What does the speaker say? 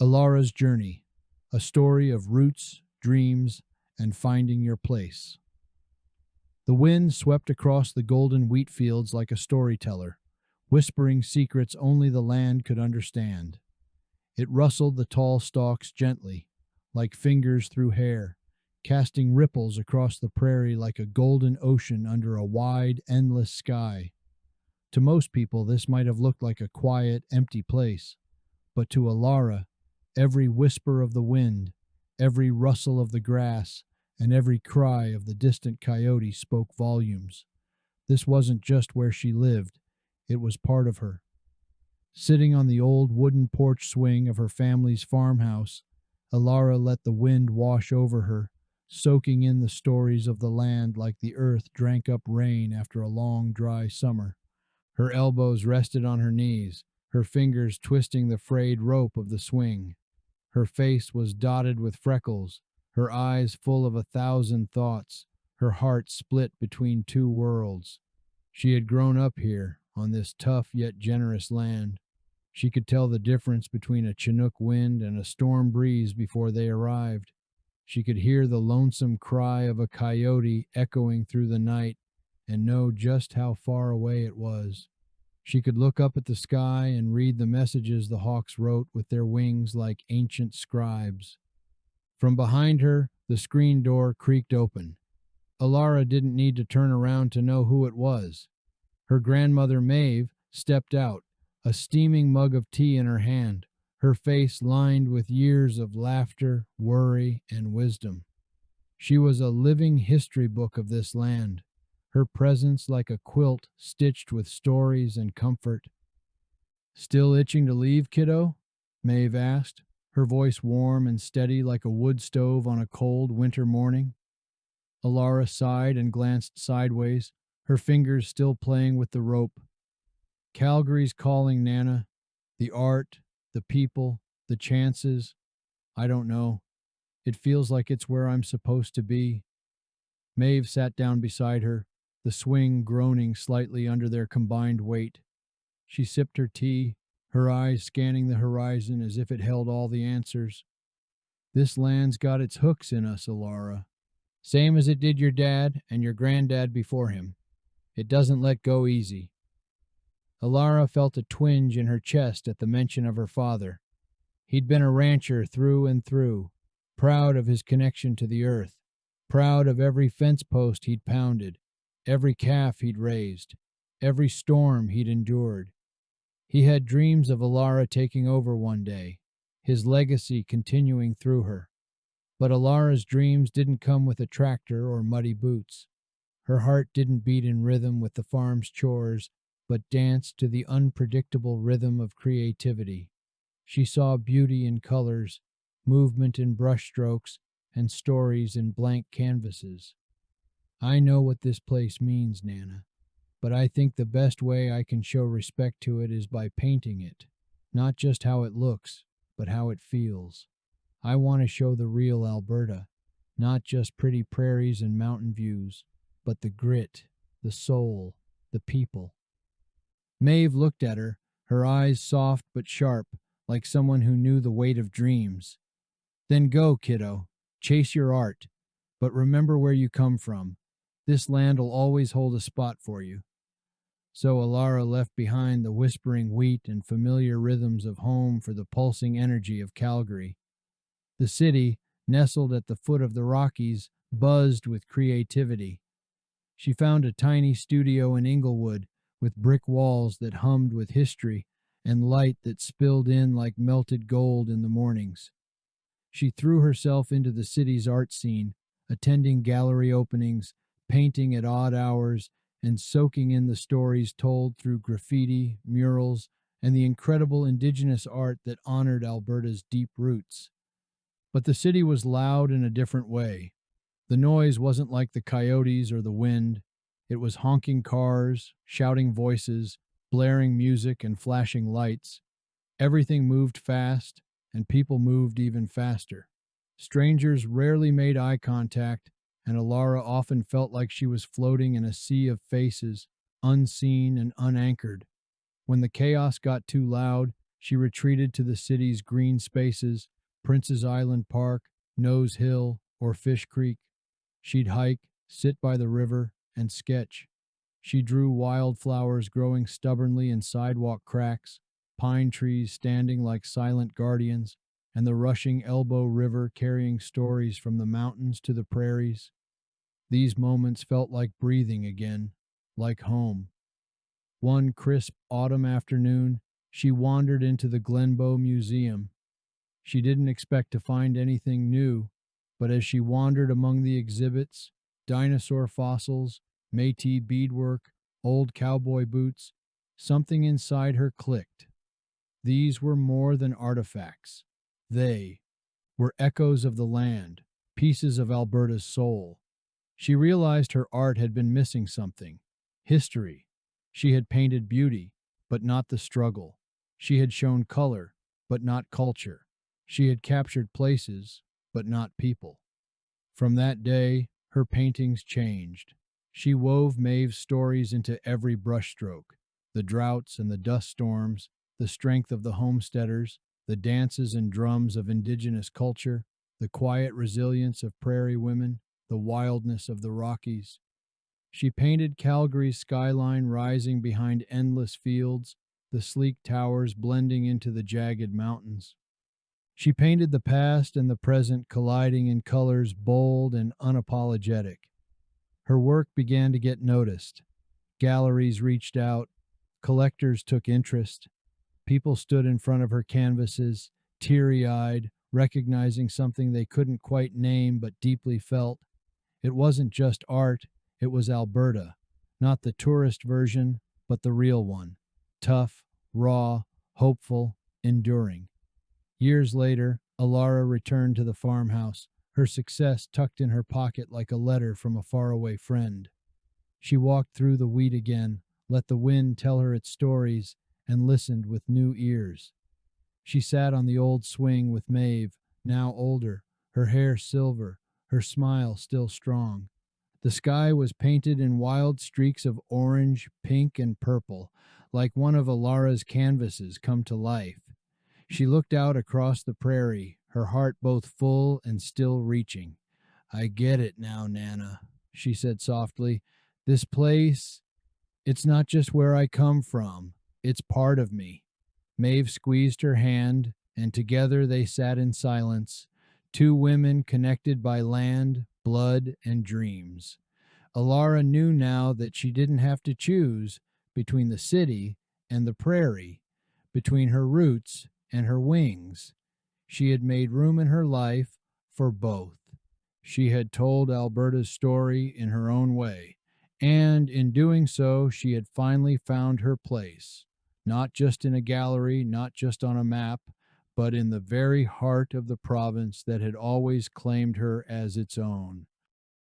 Elara's Journey, a story of roots, dreams, and finding your place. The wind swept across the golden wheat fields like a storyteller, whispering secrets only the land could understand. It rustled the tall stalks gently, like fingers through hair, casting ripples across the prairie like a golden ocean under a wide, endless sky. To most people, this might have looked like a quiet, empty place, but to Elara, every whisper of the wind, every rustle of the grass, and every cry of the distant coyote spoke volumes. This wasn't just where she lived, it was part of her. Sitting on the old wooden porch swing of her family's farmhouse, Elara let the wind wash over her, soaking in the stories of the land like the earth drank up rain after a long, dry summer. Her elbows rested on her knees, her fingers twisting the frayed rope of the swing. Her face was dotted with freckles, her eyes full of 1,000 thoughts, her heart split between two worlds. She had grown up here, on this tough yet generous land. She could tell the difference between a Chinook wind and a storm breeze before they arrived. She could hear the lonesome cry of a coyote echoing through the night and know just how far away it was. She could look up at the sky and read the messages the hawks wrote with their wings like ancient scribes. From behind her, the screen door creaked open. Elara didn't need to turn around to know who it was. Her grandmother Maeve stepped out, a steaming mug of tea in her hand, her face lined with years of laughter, worry, and wisdom. She was a living history book of this land, her presence like a quilt stitched with stories and comfort. "Still itching to leave, kiddo?" Maeve asked, her voice warm and steady like a wood stove on a cold winter morning. Elara sighed and glanced sideways, her fingers still playing with the rope. "Calgary's calling, Nana. The art, the people, the chances. I don't know. It feels like it's where I'm supposed to be." Maeve sat down beside her, the swing groaning slightly under their combined weight. She sipped her tea, her eyes scanning the horizon as if it held all the answers. "This land's got its hooks in us, Elara. Same as it did your dad and your granddad before him. It doesn't let go easy." Elara felt a twinge in her chest at the mention of her father. He'd been a rancher through and through, proud of his connection to the earth, proud of every fence post he'd pounded, every calf he'd raised, every storm he'd endured. He had dreams of Elara taking over one day, his legacy continuing through her. But Elara's dreams didn't come with a tractor or muddy boots. Her heart didn't beat in rhythm with the farm's chores, but danced to the unpredictable rhythm of creativity. She saw beauty in colors, movement in brushstrokes, and stories in blank canvases. "I know what this place means, Nana, but I think the best way I can show respect to it is by painting it, not just how it looks, but how it feels. I want to show the real Alberta, not just pretty prairies and mountain views, but the grit, the soul, the people." Maeve looked at her, her eyes soft but sharp, like someone who knew the weight of dreams. "Then go, kiddo. Chase your art. But remember where you come from. This land'll always hold a spot for you." So Elara left behind the whispering wheat and familiar rhythms of home for the pulsing energy of Calgary. The city, nestled at the foot of the Rockies, buzzed with creativity. She found a tiny studio in Inglewood, with brick walls that hummed with history and light that spilled in like melted gold in the mornings. She threw herself into the city's art scene, attending gallery openings, painting at odd hours, and soaking in the stories told through graffiti, murals, and the incredible indigenous art that honored Alberta's deep roots. But the city was loud in a different way. The noise wasn't like the coyotes or the wind. It was honking cars, shouting voices, blaring music, and flashing lights. Everything moved fast, and people moved even faster. Strangers rarely made eye contact, and Elara often felt like she was floating in a sea of faces, unseen and unanchored. When the chaos got too loud, She retreated to the city's green spaces, Prince's Island Park, Nose Hill, or Fish Creek. She'd hike, sit by the river, and sketch. She drew wildflowers growing stubbornly in sidewalk cracks, pine trees standing like silent guardians, and the rushing Elbow River carrying stories from the mountains to the prairies. These moments felt like breathing again, like home. One crisp autumn afternoon, she wandered into the Glenbow Museum. She didn't expect to find anything new, but as she wandered among the exhibits, dinosaur fossils, Métis beadwork, old cowboy boots, something inside her clicked. These were more than artifacts. They were echoes of the land, pieces of Alberta's soul. She realized her art had been missing something: history. She had painted beauty, but not the struggle. She had shown color, but not culture. She had captured places, but not people. From that day, her paintings changed. She wove Maeve's stories into every brushstroke: the droughts and the dust storms, the strength of the homesteaders, the dances and drums of indigenous culture, the quiet resilience of prairie women, the wildness of the Rockies. She painted Calgary's skyline rising behind endless fields, the sleek towers blending into the jagged mountains. She painted the past and the present colliding in colors bold and unapologetic. Her work began to get noticed. Galleries reached out, collectors took interest. People stood in front of her canvases, teary-eyed, recognizing something they couldn't quite name but deeply felt. It wasn't just art, it was Alberta, not the tourist version, but the real one. Tough, raw, hopeful, enduring. Years later, Elara returned to the farmhouse, her success tucked in her pocket like a letter from a faraway friend. She walked through the wheat again, let the wind tell her its stories, and listened with new ears. She sat on the old swing with Maeve, now older, her hair silver, her smile still strong. The sky was painted in wild streaks of orange, pink, and purple, like one of Elara's canvases come to life. She looked out across the prairie, her heart both full and still reaching. "I get it now, Nana," she said softly. "This place, it's not just where I come from, it's part of me." Maeve squeezed her hand, and together they sat in silence, two women connected by land, blood, and dreams. Elara knew now that she didn't have to choose between the city and the prairie, between her roots and her wings. She had made room in her life for both. She had told Alberta's story in her own way, and in doing so, she had finally found her place, not just in a gallery, not just on a map, but in the very heart of the province that had always claimed her as its own.